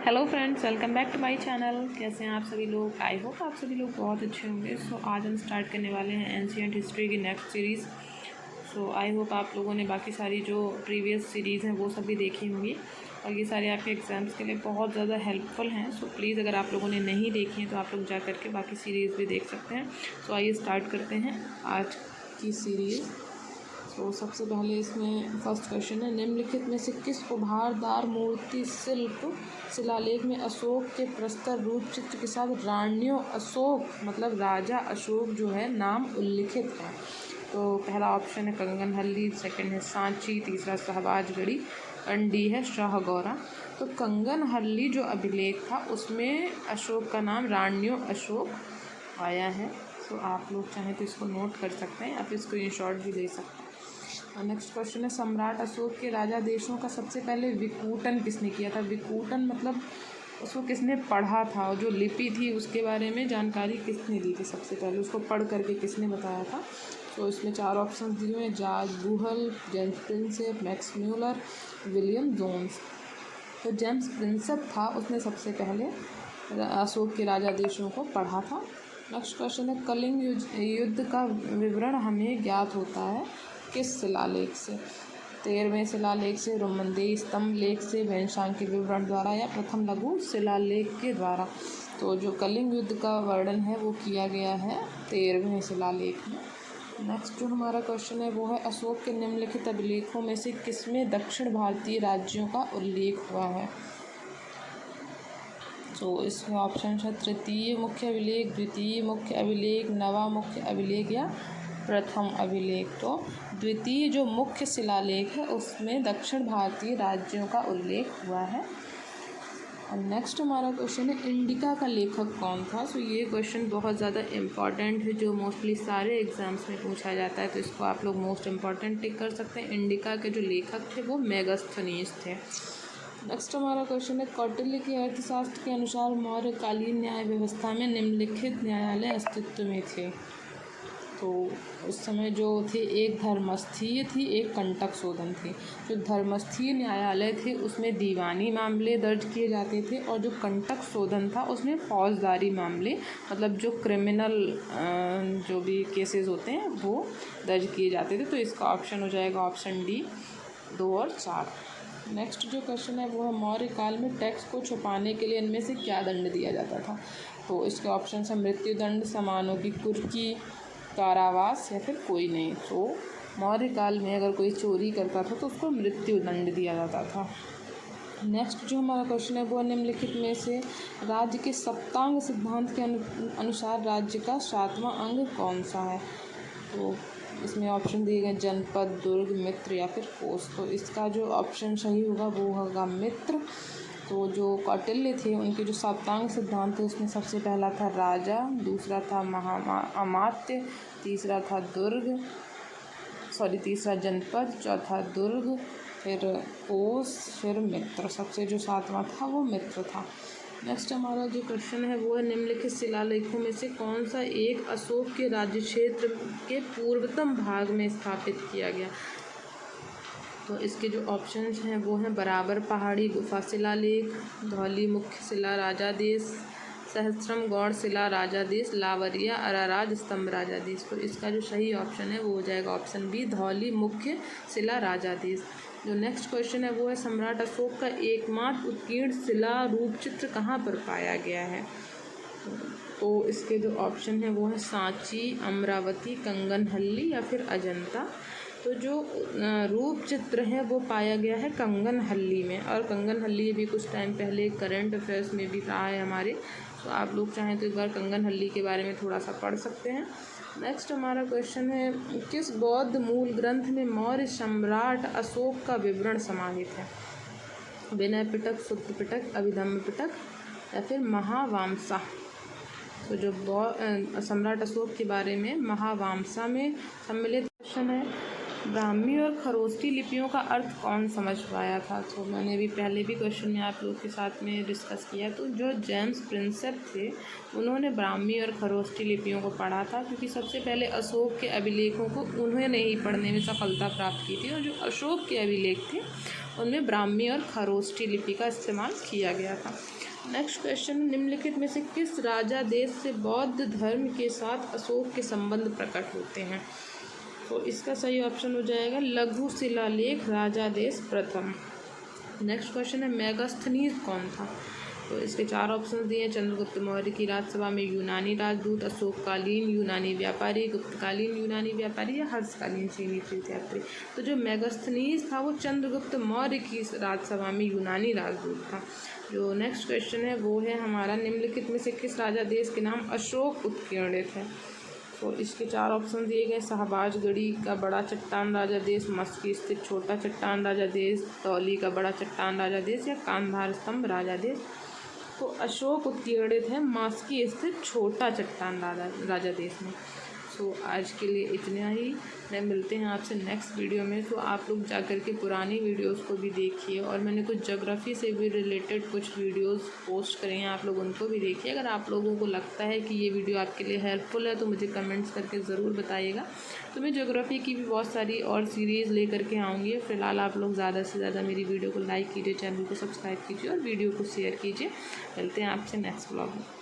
Hello friends, welcome back to my channel. कैसे हैं आप सभी लोग? आई होप आप सभी लोग बहुत अच्छे होंगे। आज हम स्टार्ट करने वाले हैं एंशिएंट हिस्ट्री की नेक्स्ट सीरीज़। आई होप आप लोगों ने बाकी सारी जो प्रीवियस सीरीज़ हैं वो सब भी देखी होंगी और ये सारे आपके एग्ज़ाम्स के लिए बहुत ज़्यादा हेल्पफुल हैं। प्लीज़ अगर आप लोगों ने नहीं देखी हैं तो आप लोग जा करके बाकी सीरीज़ भी देख सकते हैं। आइए स्टार्ट करते हैं आज की सीरीज़। सबसे पहले इसमें फर्स्ट क्वेश्चन है, निम्नलिखित में से किस उभारदार मूर्ति शिल्प शिलालेख में अशोक के प्रस्तर रूप चित्र के साथ रानियों अशोक मतलब राजा अशोक जो है नाम उल्लिखित है? तो पहला ऑप्शन है कंगनहल्ली, सेकंड है सांची, तीसरा शहबाजगढ़ी, एंड डी है शाहगौरा। तो कंगनहल्ली जो अभिलेख था उसमें अशोक का नाम रानियों अशोक आया है। आप लोग चाहें तो इसको नोट कर सकते हैं, आप इसको स्क्रीनशॉट भी ले सकते हैं। नेक्स्ट क्वेश्चन है, सम्राट अशोक के राजा देशों का सबसे पहले विकूटन किसने किया था? विकूटन मतलब उसको किसने पढ़ा था, और जो लिपि थी उसके बारे में जानकारी किसने दी थी? सबसे पहले उसको पढ़ करके किसने बताया था? इसमें 4 ऑप्शन दिए हुए हैं, George Buhler, James Prinsep, Max Muller, William Jones. तो जेम्स प्रिंसेप था, उसने सबसे पहले अशोक के राजा देशों को पढ़ा था। नेक्स्ट क्वेश्चन है, कलिंग युद्ध का विवरण हमें ज्ञात होता है किस शिलालेख से? 13वें शिलालेख से, रोमनदेही स्तंभ लेख से, वैनशांग के विवरण द्वारा या प्रथम लघु शिलालेख के द्वारा? तो जो कलिंग युद्ध का वर्णन है वो किया गया है 13वें शिलालेख में। नेक्स्ट जो हमारा क्वेश्चन है वो है, अशोक के निम्नलिखित अभिलेखों में से किसमें दक्षिण भारतीय राज्यों का उल्लेख हुआ है? इसमें ऑप्शन है तृतीय मुख्य अभिलेख, द्वितीय मुख्य अभिलेख, नवा मुख्य अभिलेख या प्रथम अभिलेख। तो द्वितीय जो मुख्य शिलालेख है उसमें दक्षिण भारतीय राज्यों का उल्लेख हुआ है। और नेक्स्ट हमारा क्वेश्चन है, इंडिका का लेखक कौन था? ये क्वेश्चन बहुत ज़्यादा इम्पॉर्टेंट है, जो मोस्टली सारे एग्जाम्स में पूछा जाता है, तो इसको आप लोग मोस्ट इम्पॉर्टेंट टिक कर सकते हैं। इंडिका के जो लेखक थे वो मेगास्थनीज थे। नेक्स्ट हमारा क्वेश्चन है, कौटिल्य के अर्थशास्त्र के अनुसार मौर्यकालीन न्याय व्यवस्था में निम्नलिखित न्यायालय अस्तित्व में थे? तो उस समय जो थे, एक धर्मस्थीय थी, एक कंटक शोधन थी। जो धर्मस्थीय न्यायालय थे उसमें दीवानी मामले दर्ज किए जाते थे, और जो कंटक शोधन था उसमें फौजदारी मामले मतलब जो क्रिमिनल जो भी केसेस होते हैं वो दर्ज किए जाते थे। तो इसका ऑप्शन हो जाएगा ऑप्शन डी, 2 और 4। नेक्स्ट जो क्वेश्चन है वो है, मौर्य काल में टैक्स को छुपाने के लिए इनमें से क्या दंड दिया जाता था? तो इसके ऑप्शन है मृत्युदंड, समानों की कुर्की, कारावास या फिर कोई नहीं। मौर्य काल में अगर कोई चोरी करता था तो उसको मृत्युदंड दिया जाता था। नेक्स्ट जो हमारा क्वेश्चन है वो, निम्नलिखित में से राज्य के सप्तांग सिद्धांत के अनुसार राज्य का 7वां अंग कौन सा है? तो इसमें ऑप्शन दिए गए, जनपद, दुर्ग, मित्र या फिर कोष। तो इसका जो ऑप्शन सही होगा वो होगा मित्र। तो जो कौटिल्य थे उनके जो सप्तांग सिद्धांत थे उसमें सबसे पहला था राजा, दूसरा था अमात्य, तीसरा जनपद, चौथा दुर्ग, फिर कोष, फिर मित्र। सबसे जो 7वां था वो मित्र था। नेक्स्ट हमारा जो क्वेश्चन है वो है, निम्नलिखित शिलालेखों में से कौन सा एक अशोक के राज्य क्षेत्र के पूर्वतम भाग में स्थापित किया गया? तो इसके जो ऑप्शंस हैं वो हैं, बराबर पहाड़ी गुफा शिलालेख, धौली मुख्य शिला राजादेश, सहस्त्रम गौड़ शिला राजादेश, लावरिया अराराज स्तंभ राजादेश। तो इसका जो सही ऑप्शन है वो हो जाएगा ऑप्शन बी, धौली मुख्य शिला राजादेश। जो नेक्स्ट क्वेश्चन है वो है, सम्राट अशोक का एकमात्र उत्कीर्ण शिला रूप चित्र कहाँ पर पाया गया है? तो इसके जो ऑप्शन है वो है सांची, अमरावती, कंगनहल्ली या फिर अजंता। तो जो रूप चित्र है वो पाया गया है कंगनहल्ली में, और कंगनहल्ली भी कुछ टाइम पहले करंट अफेयर्स में भी रहा है हमारे। तो आप लोग चाहें तो एक बार कंगनहल्ली के बारे में थोड़ा सा पढ़ सकते हैं। नेक्स्ट हमारा क्वेश्चन है, किस बौद्ध मूल ग्रंथ में मौर्य सम्राट अशोक का विवरण समाहित है? विनय पिटक, सूत्र पिटक, अभिधम्म पिटक या फिर महावामसा। तो जो सम्राट अशोक के बारे में महावामसा में सम्मिलित क्वेश्चन है। ब्राह्मी और खरोष्टी लिपियों का अर्थ कौन समझ पाया था? तो मैंने भी पहले भी क्वेश्चन में आप लोग के साथ में डिस्कस किया। तो जो जेम्स प्रिंसेप थे उन्होंने ब्राह्मी और खरोष्टी लिपियों को पढ़ा था, क्योंकि सबसे पहले अशोक के अभिलेखों को उन्होंने ही पढ़ने में सफलता प्राप्त की थी, और जो अशोक के अभिलेख थे उनमें ब्राह्मी और खरोष्टी लिपि का इस्तेमाल किया गया था। नेक्स्ट क्वेश्चन, निम्नलिखित में से किस राजा देश से बौद्ध धर्म के साथ अशोक के संबंध प्रकट होते हैं? तो इसका सही ऑप्शन हो जाएगा लघु शिलालेख राजा देश प्रथम। नेक्स्ट क्वेश्चन है, मेगास्थनीज कौन था? तो इसके 4 ऑप्शन दिए हैं। चंद्रगुप्त मौर्य की राजसभा में यूनानी राजदूत, अशोककालीन यूनानी व्यापारी, गुप्तकालीन यूनानी व्यापारी, या हर्षकालीन चीनी तीर्थयात्री। तो जो मेगास्थनीज था वो चंद्रगुप्त मौर्य की राजसभा में यूनानी राजदूत था। जो नेक्स्ट क्वेश्चन है वो है हमारा, निम्नलिखित में से किस राजा देश के नाम अशोक उत्कीर्णित है? तो इसके 4 ऑप्शन दिए गए। शाहबाजगढ़ी का बड़ा चट्टान राजा देश, मस्की स्थित छोटा चट्टान राजा देश, तौली का बड़ा चट्टान राजा देश, या कांधार स्तंभ राजा देश। तो अशोक उत्कीर्णित है मास्की स्थित छोटा चट्टान राजा देश में। सो आज के लिए इतना ही। मैं मिलते हैं आपसे नेक्स्ट वीडियो में। तो आप लोग जाकर के पुरानी वीडियोस को भी देखिए, और मैंने कुछ ज्योग्राफी से भी रिलेटेड कुछ वीडियोस पोस्ट करे हैं, आप लोग उनको भी देखिए। अगर आप लोगों को लगता है कि ये वीडियो आपके लिए हेल्पफुल है तो मुझे कमेंट्स करके ज़रूर बताइएगा। तो मैं ज्योग्राफी की भी बहुत सारी और सीरीज़ लेकर के आऊँगी। फ़िलहाल आप लोग ज़्यादा से ज़्यादा मेरी वीडियो को लाइक कीजिए, चैनल को सब्सक्राइब कीजिए और वीडियो को शेयर कीजिए। मिलते हैं आपसे नेक्स्ट व्लॉग में।